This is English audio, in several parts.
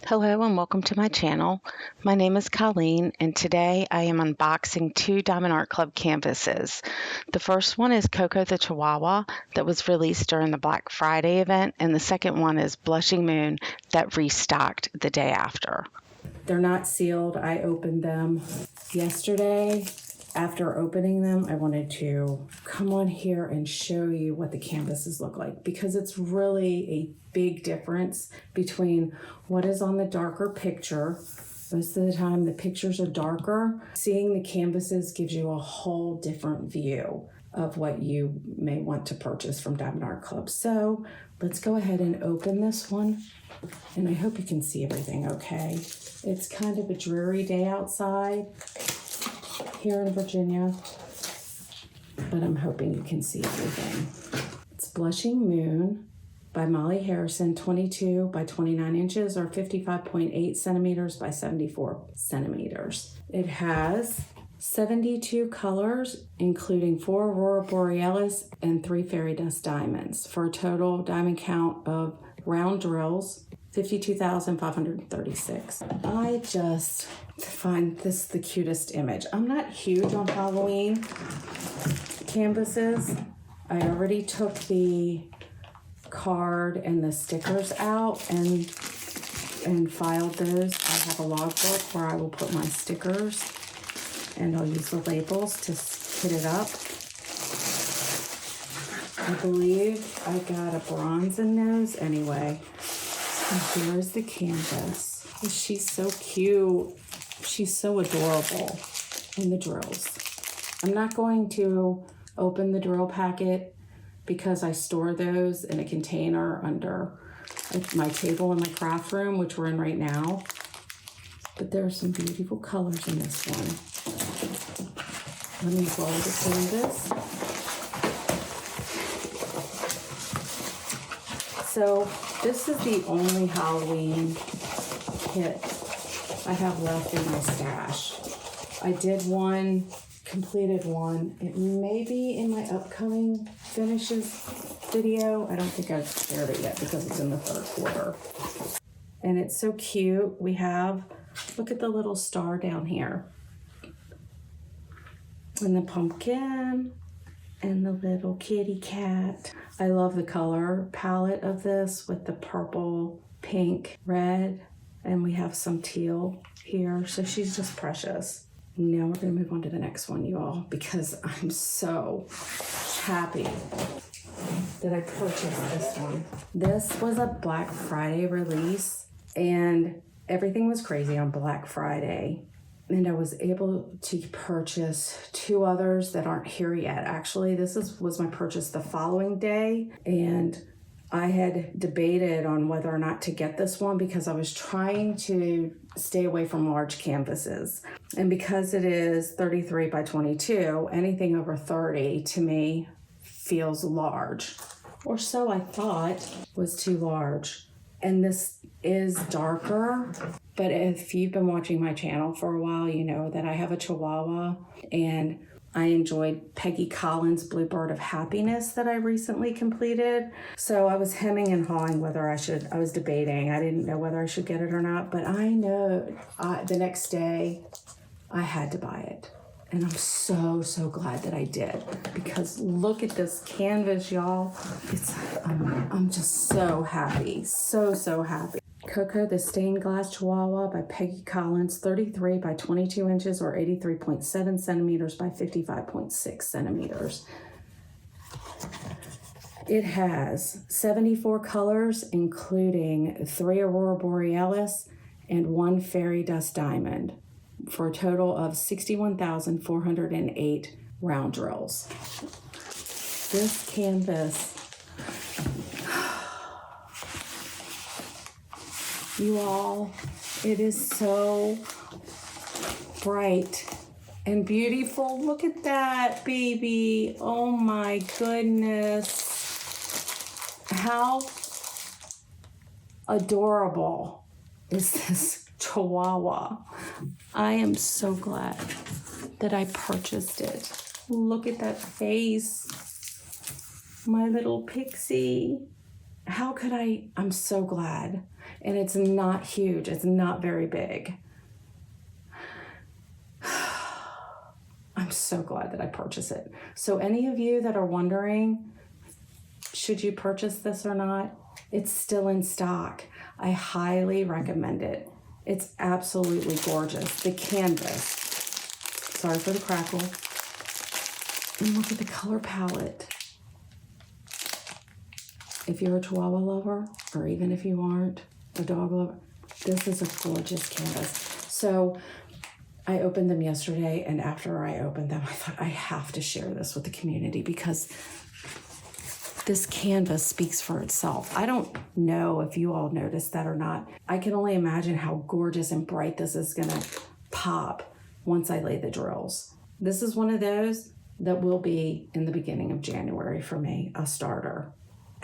Hello and welcome to my channel. My name is Colleen and today I am unboxing two Diamond Art Club canvases. The first one is Coco the Chihuahua that was released during the Black Friday event, and the second one is Blushing Moon that restocked the day after. They're not sealed. I opened them yesterday. After opening them, I wanted to come on here and show you what the canvases look like, because it's really a big difference between what is on the darker picture. Most of the time the pictures are darker. Seeing the canvases gives you a whole different view of what you may want to purchase from Diamond Art Club. So let's go ahead and open this one. And I hope you can see everything okay. It's kind of a dreary day outside here in Virginia, but I'm hoping you can see everything. It's Blushing Moon by Molly Harrison, 22 by 29 inches or 55.8 centimeters by 74 centimeters. It has 72 colors, including 4 Aurora Borealis and 3 fairy dust diamonds, for a total diamond count of round drills 52,536. I just find this the cutest image. I'm not huge on Halloween canvases. I already took the card and the stickers out and filed those. I have a logbook where I will put my stickers and I'll use the labels to hit it up. I believe I got a bronze in those anyway. And here's the canvas. She's so cute. She's so adorable. And the drills. I'm not going to open the drill packet because I store those in a container under my table in my craft room, which we're in right now. But there are some beautiful colors in this one. Let me roll the canvas. So this is the only Halloween kit I have left in my stash. I did one, completed one. It may be in my upcoming finishes video. I don't think I've shared it yet because it's in the third quarter. And it's so cute. We have, look at the little star down here. And the pumpkin. And the little kitty cat. I love the color palette of this with the purple, pink, red, and we have some teal here. So she's just precious. Now we're gonna move on to the next one, you all, because I'm so happy that I purchased this one. This was a Black Friday release and everything was crazy on Black Friday. And I was able to purchase 2 others that aren't here yet. Actually, this was my purchase the following day. And I had debated on whether or not to get this one because I was trying to stay away from large canvases. And because it is 33 by 22, anything over 30 to me feels large. Or so I thought was too large. And this is darker, but if you've been watching my channel for a while, you know that I have a Chihuahua and I enjoyed Peggy Collins' Bluebird of Happiness that I recently completed. So I was hemming and hawing whether I was debating. I didn't know whether I should get it or not, but I know the next day I had to buy it. And I'm so glad that I did, because look at this canvas, y'all. I'm just so happy, so happy. Coco the Stained Glass Chihuahua by Peggy Collins, 33 by 22 inches or 83.7 centimeters by 55.6 centimeters. It has 74 colors, including 3 Aurora Borealis and 1 fairy dust diamond, for a total of 61,408 round drills. This canvas, you all, it is so bright and beautiful. Look at that, baby. Oh my goodness. How adorable is this Chihuahua? I am so glad that I purchased it. Look at that face. My little pixie. How could I? I'm so glad. And it's not huge. It's not very big. I'm so glad that I purchased it. So any of you that are wondering, should you purchase this or not? It's still in stock. I highly recommend it. It's absolutely gorgeous. The canvas. Sorry for the crackle. And look at the color palette. If you're a Chihuahua lover, or even if you aren't a dog lover, this is a gorgeous canvas. So I opened them yesterday, and after I opened them, I thought I have to share this with the community because this canvas speaks for itself. I don't know if you all noticed that or not. I can only imagine how gorgeous and bright this is gonna pop once I lay the drills. This is one of those that will be in the beginning of January for me, a starter.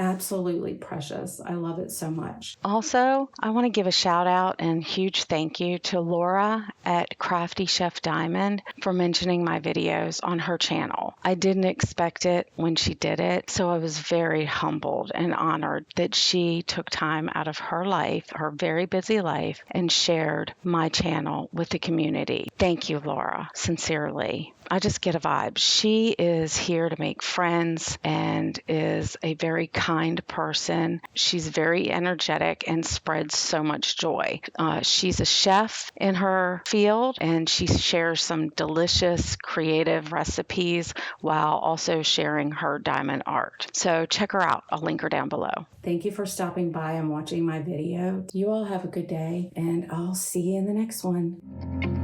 Absolutely precious. I love it so much. Also, I want to give a shout out and huge thank you to Laura at Crafty Chef Diamond for mentioning my videos on her channel. I didn't expect it when she did it, so I was very humbled and honored that she took time out of her life, her very busy life, and shared my channel with the community. Thank you, Laura, sincerely. I just get a vibe. She is here to make friends and is a very kind person. She's very energetic and spreads so much joy. She's a chef in her field, and she shares some delicious, creative recipes while also sharing her diamond art. So check her out. I'll link her down below. Thank you for stopping by and watching my video. You all have a good day, and I'll see you in the next one.